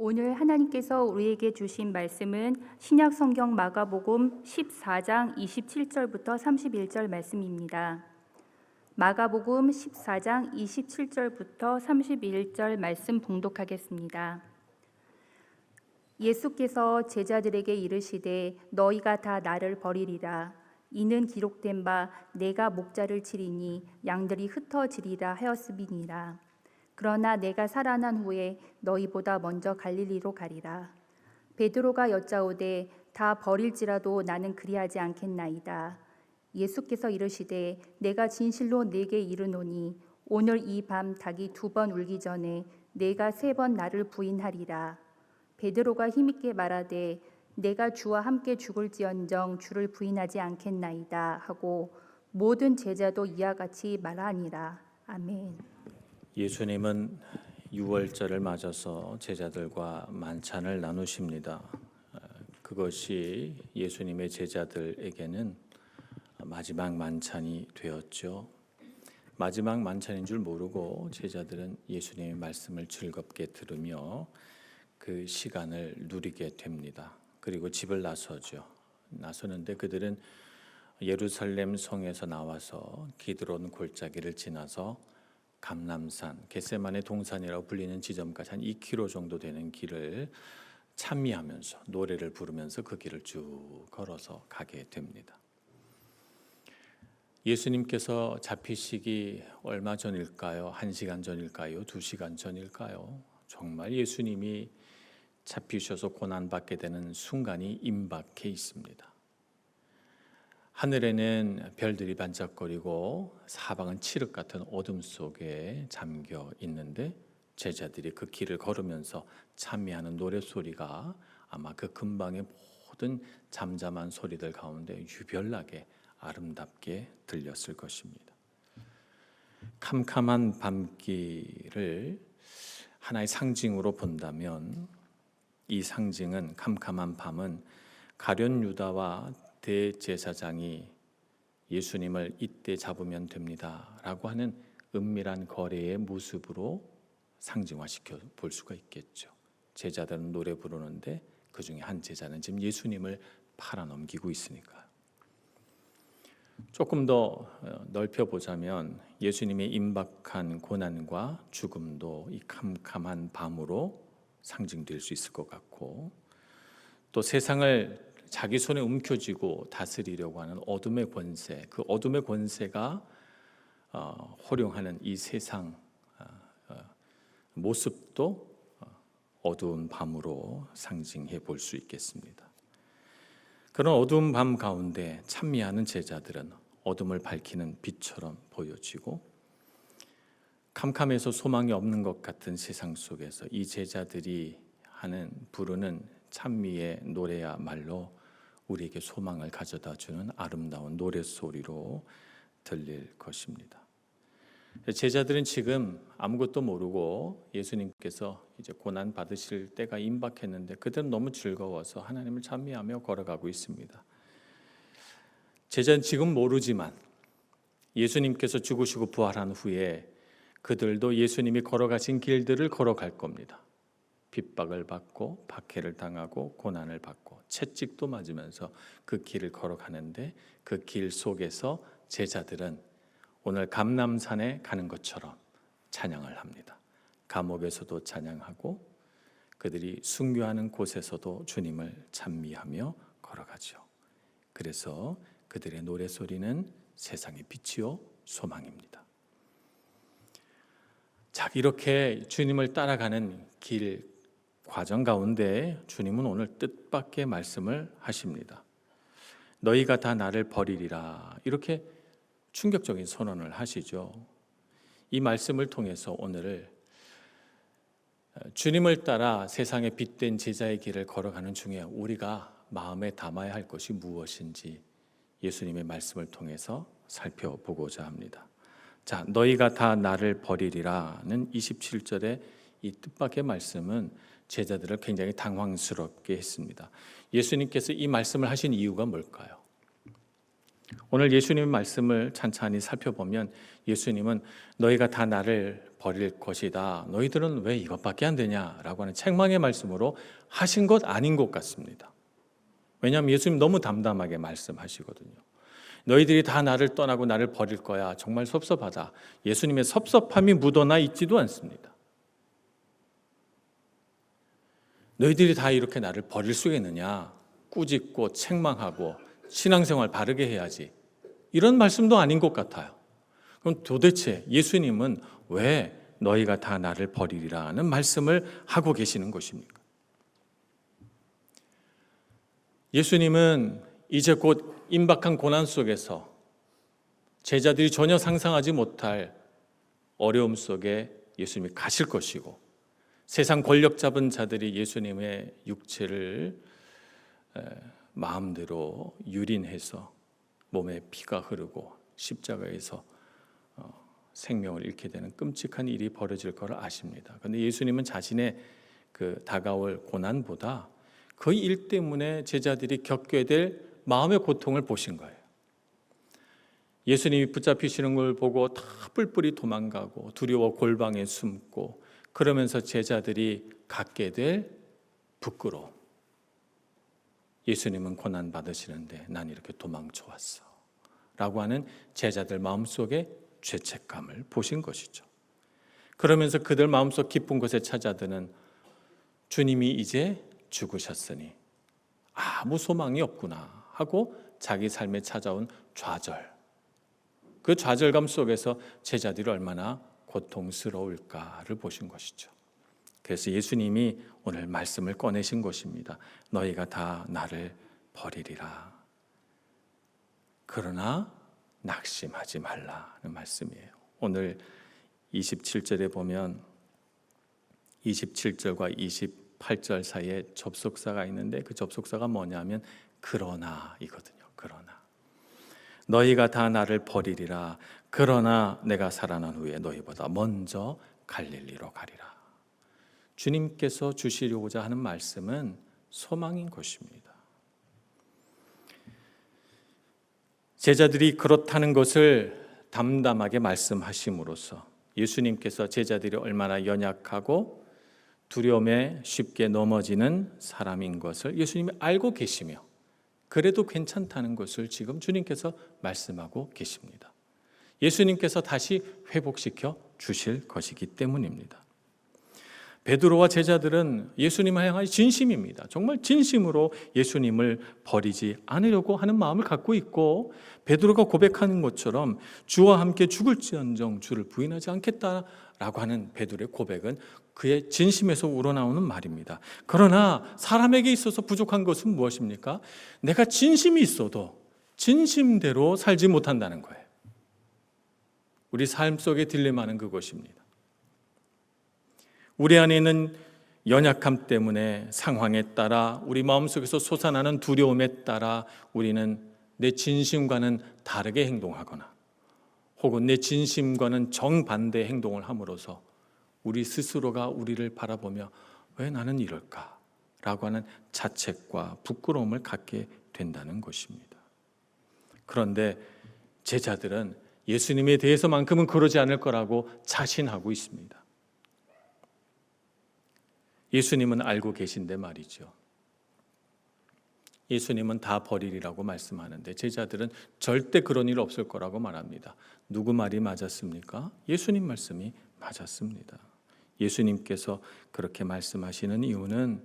오늘 하나님께서 우리에게 주신 말씀은 신약 성경 마가복음 14장 27절부터 31절 말씀입니다. 마가복음 14장 27절부터 31절 말씀 봉독하겠습니다. 예수께서 제자들에게 이르시되 너희가 다 나를 버리리라. 이는 기록된 바 내가 목자를 치리니 양들이 흩어지리라 하였음이니라. 그러나 내가 살아난 후에 너희보다 먼저 갈릴리로 가리라. 베드로가 여짜오되 다 버릴지라도 나는 그리하지 않겠나이다. 예수께서 이르시되 내가 진실로 네게 이르노니 오늘 이 밤 닭이 2번 울기 전에 네가 3번 나를 부인하리라. 베드로가 힘있게 말하되 내가 주와 함께 죽을지언정 주를 부인하지 않겠나이다 하고 모든 제자도 이와 같이 말하니라. 아멘. 예수님은 유월절을 맞아서 제자들과 만찬을 나누십니다. 그것이 예수님의 제자들에게는 마지막 만찬이 되었죠. 마지막 만찬인 줄 모르고 제자들은 예수님의 말씀을 즐겁게 들으며 그 시간을 누리게 됩니다. 그리고 집을 나서는데 그들은 예루살렘 성에서 나와서 기드론 골짜기를 지나서 감람산, 겟세마네 동산이라고 불리는 지점까지 한 2km 정도 되는 길을 찬미하면서 노래를 부르면서 그 길을 쭉 걸어서 가게 됩니다. 예수님께서 잡히시기 얼마 전일까요? 1시간 전일까요? 2시간 전일까요? 정말 예수님이 잡히셔서 고난받게 되는 순간이 임박해 있습니다. 하늘에는 별들이 반짝거리고 사방은 칠흑 같은 어둠 속에 잠겨 있는데 제자들이 그 길을 걸으면서 찬미하는 노랫소리가 아마 그 근방의 모든 잠잠한 소리들 가운데 유별나게 아름답게 들렸을 것입니다. 캄캄한 밤길을 하나의 상징으로 본다면 이 상징은 캄캄한 밤은 가룟 유다와 대제사장이 예수님을 이때 잡으면 됩니다 라고 하는 은밀한 거래의 모습으로 상징화시켜 볼 수가 있겠죠. 제자들은 노래 부르는데 그 중에 한 제자는 지금 예수님을 팔아넘기고 있으니까요. 조금 더 넓혀보자면 예수님의 임박한 고난과 죽음도 이 캄캄한 밤으로 상징될 수 있을 것 같고, 또 세상을 자기 손에 움켜쥐고 다스리려고 하는 어둠의 권세, 그 어둠의 권세가 호령하는 이 세상 모습도 어두운 밤으로 상징해 볼 수 있겠습니다. 그런 어두운 밤 가운데 찬미하는 제자들은 어둠을 밝히는 빛처럼 보여지고, 캄캄해서 소망이 없는 것 같은 세상 속에서 이 제자들이 부르는 찬미의 노래야말로 우리에게 소망을 가져다 주는 아름다운 노랫소리로 들릴 것입니다. 제자들은 지금 아무것도 모르고 예수님께서 이제 고난 받으실 때가 임박했는데 그들은 너무 즐거워서 하나님을 찬미하며 걸어가고 있습니다. 제자는 지금 모르지만 예수님께서 죽으시고 부활한 후에 그들도 예수님이 걸어가신 길들을 걸어갈 겁니다. 핍박을 받고 박해를 당하고 고난을 받고 채찍도 맞으면서 그 길을 걸어가는데 그 길 속에서 제자들은 오늘 감람산에 가는 것처럼 찬양을 합니다. 감옥에서도 찬양하고 그들이 순교하는 곳에서도 주님을 찬미하며 걸어가죠. 그래서 그들의 노래소리는 세상의 빛이요 소망입니다. 자, 이렇게 주님을 따라가는 길 과정 가운데 주님은 오늘 뜻밖의 말씀을 하십니다. 너희가 다 나를 버리리라, 이렇게 충격적인 선언을 하시죠. 이 말씀을 통해서 오늘을 주님을 따라 세상에 빛된 제자의 길을 걸어가는 중에 우리가 마음에 담아야 할 것이 무엇인지 예수님의 말씀을 통해서 살펴보고자 합니다. 자, 너희가 다 나를 버리리라는 27절의 이 뜻밖의 말씀은 제자들을 굉장히 당황스럽게 했습니다. 예수님께서 이 말씀을 하신 이유가 뭘까요? 오늘 예수님의 말씀을 찬찬히 살펴보면 예수님은 너희가 다 나를 버릴 것이다. 너희들은 왜 이것밖에 안 되냐라고 하는 책망의 말씀으로 하신 것 아닌 것 같습니다. 왜냐하면 예수님 너무 담담하게 말씀하시거든요. 너희들이 다 나를 떠나고 나를 버릴 거야. 정말 섭섭하다. 예수님의 섭섭함이 묻어나 있지도 않습니다. 너희들이 다 이렇게 나를 버릴 수 있느냐? 꾸짖고 책망하고 신앙생활 바르게 해야지. 이런 말씀도 아닌 것 같아요. 그럼 도대체 예수님은 왜 너희가 다 나를 버리리라는 말씀을 하고 계시는 것입니까? 예수님은 이제 곧 임박한 고난 속에서 제자들이 전혀 상상하지 못할 어려움 속에 예수님이 가실 것이고 세상 권력 잡은 자들이 예수님의 육체를 마음대로 유린해서 몸에 피가 흐르고 십자가에서 생명을 잃게 되는 끔찍한 일이 벌어질 것을 아십니다. 그런데 예수님은 자신의 그 다가올 고난보다 그 일 때문에 제자들이 겪게 될 마음의 고통을 보신 거예요. 예수님이 붙잡히시는 걸 보고 다 뿔뿔이 도망가고 두려워 골방에 숨고 그러면서 제자들이 갖게 될 부끄러움. 예수님은 고난 받으시는데 난 이렇게 도망쳐 왔어 라고 하는 제자들 마음속에 죄책감을 보신 것이죠. 그러면서 그들 마음속 깊은 곳에 찾아드는 주님이 이제 죽으셨으니 아무 소망이 없구나 하고 자기 삶에 찾아온 좌절, 그 좌절감 속에서 제자들이 얼마나 고통스러울까를 보신 것이죠. 그래서 예수님이 오늘 말씀을 꺼내신 것입니다. 너희가 다 나를 버리리라. 그러나 낙심하지 말라는 말씀이에요. 오늘 27절에 보면 27절과 28절 사이에 접속사가 있는데 그 접속사가 뭐냐면 그러나이거든요. 그러나 너희가 다 나를 버리리라. 그러나 내가 살아난 후에 너희보다 먼저 갈릴리로 가리라. 주님께서 주시려고자 하는 말씀은 소망인 것입니다. 제자들이 그렇다는 것을 담담하게 말씀하심으로써 예수님께서 제자들이 얼마나 연약하고 두려움에 쉽게 넘어지는 사람인 것을 예수님이 알고 계시며 그래도 괜찮다는 것을 지금 주님께서 말씀하고 계십니다. 예수님께서 다시 회복시켜 주실 것이기 때문입니다. 베드로와 제자들은 예수님을 향한 진심입니다. 정말 진심으로 예수님을 버리지 않으려고 하는 마음을 갖고 있고 베드로가 고백하는 것처럼 주와 함께 죽을지언정 주를 부인하지 않겠다라고 하는 베드로의 고백은 그의 진심에서 우러나오는 말입니다. 그러나 사람에게 있어서 부족한 것은 무엇입니까? 내가 진심이 있어도 진심대로 살지 못한다는 거예요. 우리 삶 속의 딜레마는 그것입니다. 우리 안에 있는 연약함 때문에 상황에 따라 우리 마음속에서 솟아나는 두려움에 따라 우리는 내 진심과는 다르게 행동하거나 혹은 내 진심과는 정반대 행동을 함으로써 우리 스스로가 우리를 바라보며 왜 나는 이럴까? 라고 하는 자책과 부끄러움을 갖게 된다는 것입니다. 그런데 제자들은 예수님에 대해서만큼은 그러지 않을 거라고 자신하고 있습니다. 예수님은 알고 계신데 말이죠. 예수님은 다 버리리라고 말씀하는데 제자들은 절대 그런 일 없을 거라고 말합니다. 누구 말이 맞았습니까? 예수님 말씀이 맞았습니다. 예수님께서 그렇게 말씀하시는 이유는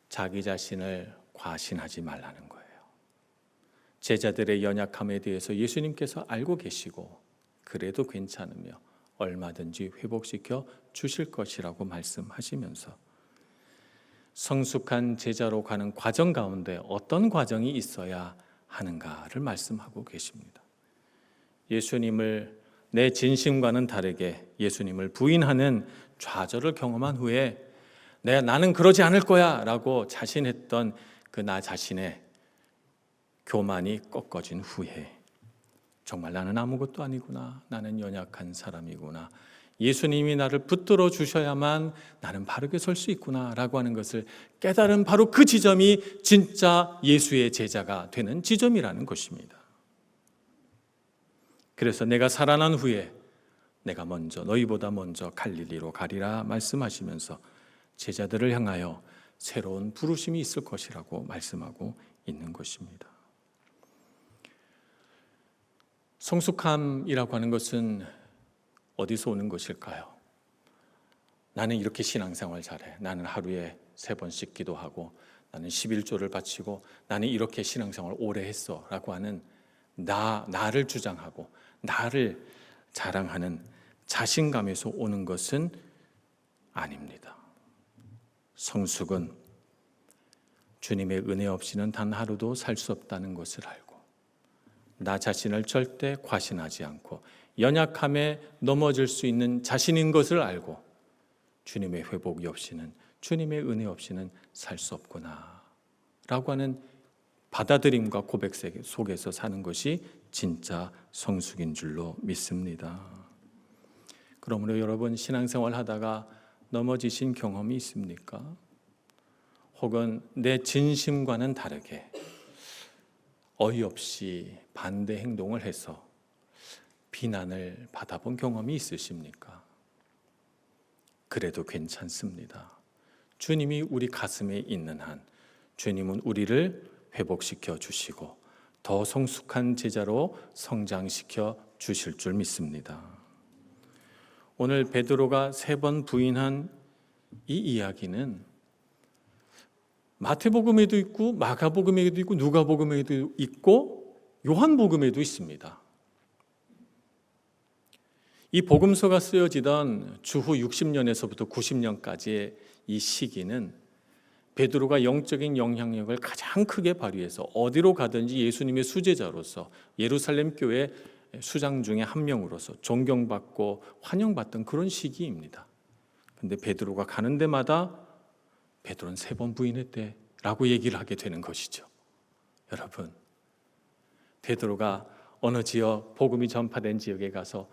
자기 자신을 과신하지 말라는 거예요. 제자들의 연약함에 대해서 예수님께서 알고 계시고 그래도 괜찮으며 얼마든지 회복시켜 주실 것이라고 말씀하시면서 성숙한 제자로 가는 과정 가운데 어떤 과정이 있어야 하는가를 말씀하고 계십니다. 예수님을 내 진심과는 다르게 예수님을 부인하는 좌절을 경험한 후에 나는 그러지 않을 거야 라고 자신했던 그 나 자신의 교만이 꺾어진 후에 정말 나는 아무것도 아니구나. 나는 연약한 사람이구나. 예수님이 나를 붙들어 주셔야만 나는 바르게 설 수 있구나 라고 하는 것을 깨달은 바로 그 지점이 진짜 예수의 제자가 되는 지점이라는 것입니다. 그래서 내가 살아난 후에 내가 먼저 너희보다 먼저 갈릴리로 가리라 말씀하시면서 제자들을 향하여 새로운 부르심이 있을 것이라고 말씀하고 있는 것입니다. 성숙함이라고 하는 것은 어디서 오는 것일까요? 나는 이렇게 신앙생활 잘해. 나는 하루에 3번씩 기도하고 나는 11조를 바치고 나는 이렇게 신앙생활 오래 했어 라고 하는 나를 주장하고 나를 자랑하는 자신감에서 오는 것은 아닙니다. 성숙은 주님의 은혜 없이는 단 하루도 살 수 없다는 것을 알고 나 자신을 절대 과신하지 않고 연약함에 넘어질 수 있는 자신인 것을 알고 주님의 회복이 없이는 주님의 은혜 없이는 살 수 없구나 라고 하는 받아들임과 고백 속에서 사는 것이 진짜 성숙인 줄로 믿습니다. 그러므로 여러분 신앙생활 하다가 넘어지신 경험이 있습니까? 혹은 내 진심과는 다르게 어이없이 반대 행동을 해서 비난을 받아본 경험이 있으십니까? 그래도 괜찮습니다. 주님이 우리 가슴에 있는 한 주님은 우리를 회복시켜 주시고 더 성숙한 제자로 성장시켜 주실 줄 믿습니다. 오늘 베드로가 3번 부인한 이 이야기는 마태복음에도 있고 마가복음에도 있고 누가복음에도 있고 요한복음에도 있습니다. 이 복음서가 쓰여지던 주후 60년에서부터 90년까지의 이 시기는 베드로가 영적인 영향력을 가장 크게 발휘해서 어디로 가든지 예수님의 수제자로서 예루살렘 교회 수장 중에 한 명으로서 존경받고 환영받던 그런 시기입니다. 그런데 베드로가 가는 데마다 베드로는 3번 부인했대 라고 얘기를 하게 되는 것이죠. 여러분, 베드로가 어느 지역, 복음이 전파된 지역에 가서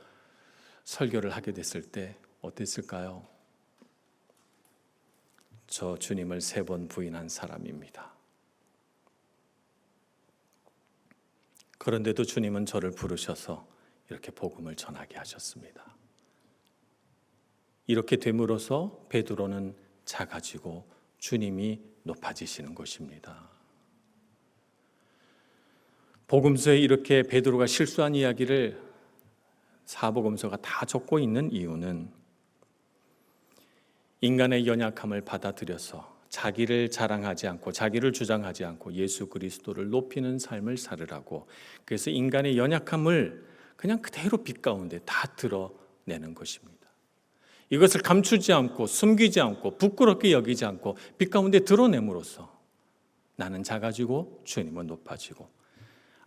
설교를 하게 됐을 때 어땠을까요? 저 주님을 3번 부인한 사람입니다. 그런데도 주님은 저를 부르셔서 이렇게 복음을 전하게 하셨습니다. 이렇게 됨으로써 베드로는 작아지고 주님이 높아지시는 것입니다. 복음서에 이렇게 베드로가 실수한 이야기를 사복음서가 다 적고 있는 이유는 인간의 연약함을 받아들여서 자기를 자랑하지 않고 자기를 주장하지 않고 예수 그리스도를 높이는 삶을 살으라고, 그래서 인간의 연약함을 그냥 그대로 빛 가운데 다 드러내는 것입니다. 이것을 감추지 않고 숨기지 않고 부끄럽게 여기지 않고 빛 가운데 드러냄으로써 나는 작아지고 주님은 높아지고,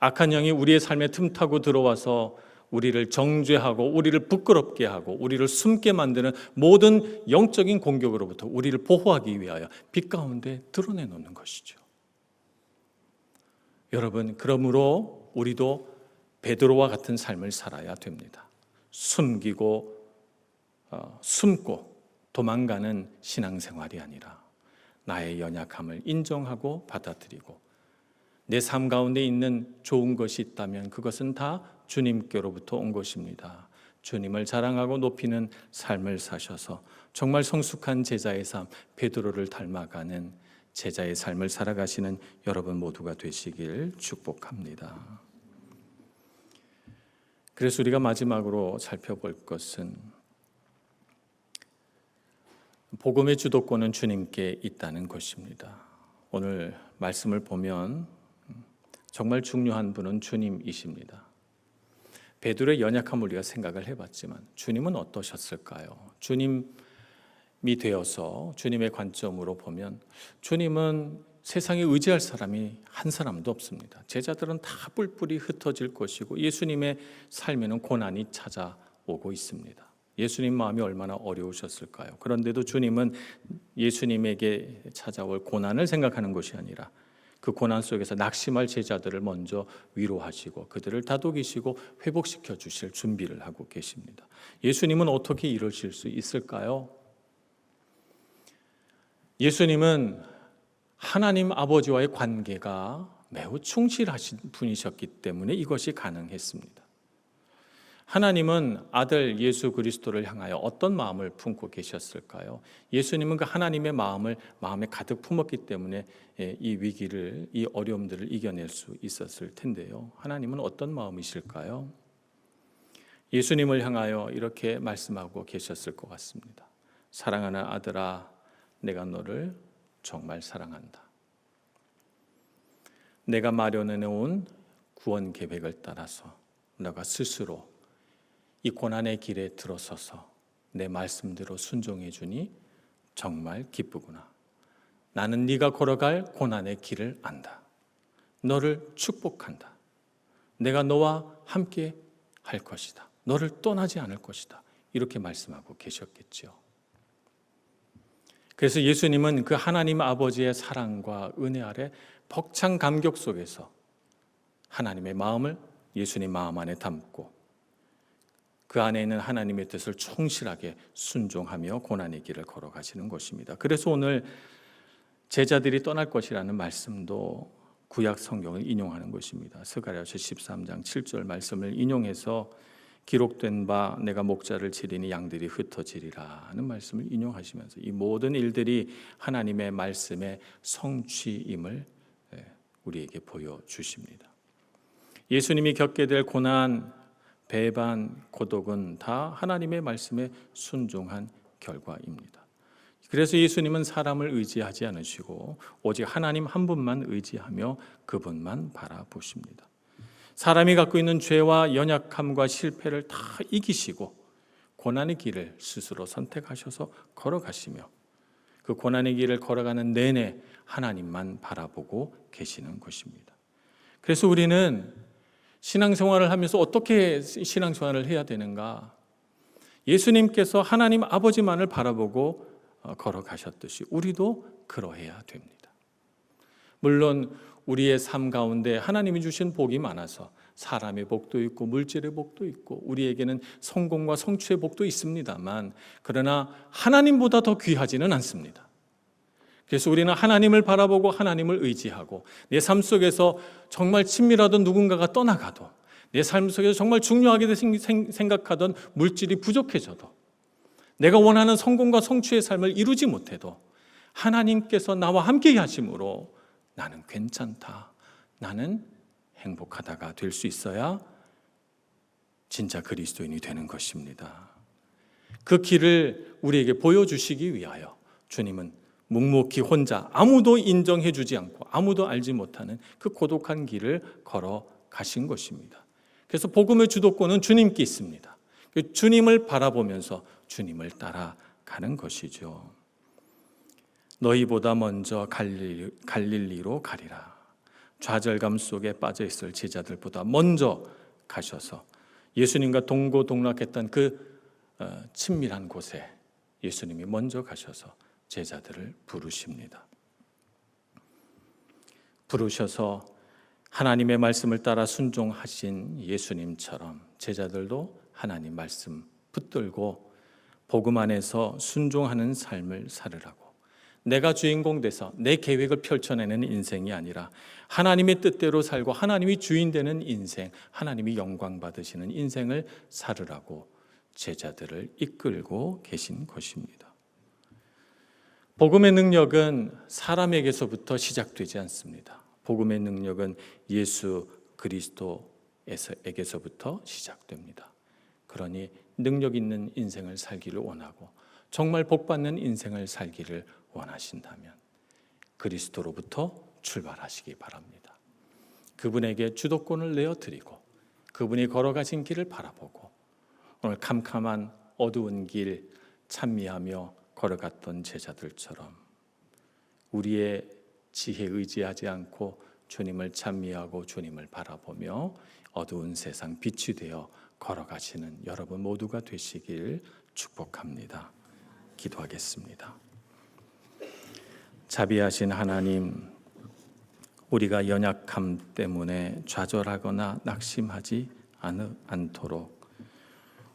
악한 영이 우리의 삶에 틈타고 들어와서 우리를 정죄하고 우리를 부끄럽게 하고 우리를 숨게 만드는 모든 영적인 공격으로부터 우리를 보호하기 위하여 빛 가운데 드러내놓는 것이죠. 여러분, 그러므로 우리도 베드로와 같은 삶을 살아야 됩니다. 숨기고 숨고 도망가는 신앙생활이 아니라 나의 연약함을 인정하고 받아들이고 내 삶 가운데 있는 좋은 것이 있다면 그것은 다 주님께로부터 온 것입니다. 주님을 자랑하고 높이는 삶을 사셔서 정말 성숙한 제자의 삶, 베드로를 닮아가는 제자의 삶을 살아가시는 여러분 모두가 되시길 축복합니다. 그래서 우리가 마지막으로 살펴볼 것은 복음의 주도권은 주님께 있다는 것입니다. 오늘 말씀을 보면 정말 중요한 분은 주님이십니다. 베드로의 연약함을 우리가 생각을 해봤지만 주님은 어떠셨을까요? 주님이 되어서 주님의 관점으로 보면 주님은 세상에 의지할 사람이 한 사람도 없습니다. 제자들은 다 뿔뿔이 흩어질 것이고 예수님의 삶에는 고난이 찾아오고 있습니다. 예수님 마음이 얼마나 어려우셨을까요? 그런데도 주님은 예수님에게 찾아올 고난을 생각하는 것이 아니라 그 고난 속에서 낙심할 제자들을 먼저 위로하시고 그들을 다독이시고 회복시켜 주실 준비를 하고 계십니다. 예수님은 어떻게 이러실 수 있을까요? 예수님은 하나님 아버지와의 관계가 매우 충실하신 분이셨기 때문에 이것이 가능했습니다. 하나님은 아들 예수 그리스도를 향하여 어떤 마음을 품고 계셨을까요? 예수님은 그 하나님의 마음을 마음에 가득 품었기 때문에 이 위기를, 이 어려움들을 이겨낼 수 있었을 텐데요. 하나님은 어떤 마음이실까요? 예수님을 향하여 이렇게 말씀하고 계셨을 것 같습니다. 사랑하는 아들아, 내가 너를 정말 사랑한다. 내가 마련해 놓은 구원 계획을 따라서 너가 스스로 이 고난의 길에 들어서서 내 말씀대로 순종해 주니 정말 기쁘구나. 나는 네가 걸어갈 고난의 길을 안다. 너를 축복한다. 내가 너와 함께 할 것이다. 너를 떠나지 않을 것이다. 이렇게 말씀하고 계셨겠죠. 그래서 예수님은 그 하나님 아버지의 사랑과 은혜 아래 벅찬 감격 속에서 하나님의 마음을 예수님 마음 안에 담고 그 안에 있는 하나님의 뜻을 충실하게 순종하며 고난의 길을 걸어가시는 것입니다. 그래서 오늘 제자들이 떠날 것이라는 말씀도 구약 성경을 인용하는 것입니다. 스가랴서 13장 7절 말씀을 인용해서 기록된 바 내가 목자를 치리니 양들이 흩어지리라 하는 말씀을 인용하시면서 이 모든 일들이 하나님의 말씀의 성취임을 우리에게 보여주십니다. 예수님이 겪게 될 고난, 배반, 고독은 다 하나님의 말씀에 순종한 결과입니다. 그래서 예수님은 사람을 의지하지 않으시고 오직 하나님 한 분만 의지하며 그분만 바라보십니다. 사람이 갖고 있는 죄와 연약함과 실패를 다 이기시고 고난의 길을 스스로 선택하셔서 걸어가시며 그 고난의 길을 걸어가는 내내 하나님만 바라보고 계시는 것입니다. 그래서 우리는 신앙생활을 하면서 어떻게 신앙생활을 해야 되는가? 예수님께서 하나님 아버지만을 바라보고 걸어가셨듯이 우리도 그러해야 됩니다. 물론 우리의 삶 가운데 하나님이 주신 복이 많아서 사람의 복도 있고 물질의 복도 있고 우리에게는 성공과 성취의 복도 있습니다만 그러나 하나님보다 더 귀하지는 않습니다. 그래서 우리는 하나님을 바라보고 하나님을 의지하고 내 삶 속에서 정말 친밀하던 누군가가 떠나가도 내 삶 속에서 정말 중요하게 생각하던 물질이 부족해져도 내가 원하는 성공과 성취의 삶을 이루지 못해도 하나님께서 나와 함께 하심으로 나는 괜찮다, 나는 행복하다가 될 수 있어야 진짜 그리스도인이 되는 것입니다. 그 길을 우리에게 보여주시기 위하여 주님은 묵묵히 혼자 아무도 인정해 주지 않고 아무도 알지 못하는 그 고독한 길을 걸어가신 것입니다. 그래서 복음의 주도권은 주님께 있습니다. 주님을 바라보면서 주님을 따라가는 것이죠. 너희보다 먼저 갈릴리로 가리라. 좌절감 속에 빠져있을 제자들보다 먼저 가셔서 예수님과 동고동락했던 그 친밀한 곳에 예수님이 먼저 가셔서 제자들을 부르십니다. 부르셔서 하나님의 말씀을 따라 순종하신 예수님처럼 제자들도 하나님 말씀 붙들고 복음 안에서 순종하는 삶을 살으라고, 내가 주인공 돼서 내 계획을 펼쳐내는 인생이 아니라 하나님의 뜻대로 살고 하나님이 주인 되는 인생, 하나님이 영광 받으시는 인생을 살으라고 제자들을 이끌고 계신 것입니다. 복음의 능력은 사람에게서부터 시작되지 않습니다. 복음의 능력은 예수 그리스도에게서부터 시작됩니다. 그러니 능력 있는 인생을 살기를 원하고 정말 복받는 인생을 살기를 원하신다면 그리스도로부터 출발하시기 바랍니다. 그분에게 주도권을 내어드리고 그분이 걸어가신 길을 바라보고 오늘 캄캄한 어두운 길 찬미하며 걸어갔던 제자들처럼 우리의 지혜에 의지하지 않고 주님을 찬미하고 주님을 바라보며 어두운 세상 빛이 되어 걸어가시는 여러분 모두가 되시길 축복합니다. 기도하겠습니다. 자비하신 하나님, 우리가 연약함 때문에 좌절하거나 낙심하지 않도록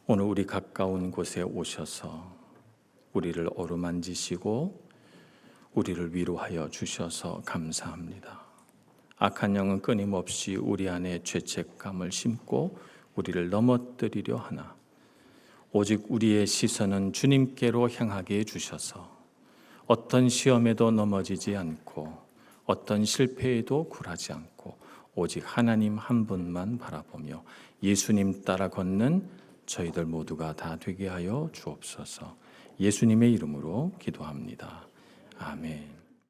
오늘 우리 가까운 곳에 오셔서 우리를 어루만지시고 우리를 위로하여 주셔서 감사합니다. 악한 영은 끊임없이 우리 안에 죄책감을 심고 우리를 넘어뜨리려 하나 오직 우리의 시선은 주님께로 향하게 해주셔서 어떤 시험에도 넘어지지 않고 어떤 실패에도 굴하지 않고 오직 하나님 한 분만 바라보며 예수님 따라 걷는 저희들 모두가 다 되게 하여 주옵소서. 예수님의 이름으로 기도합니다. 아멘.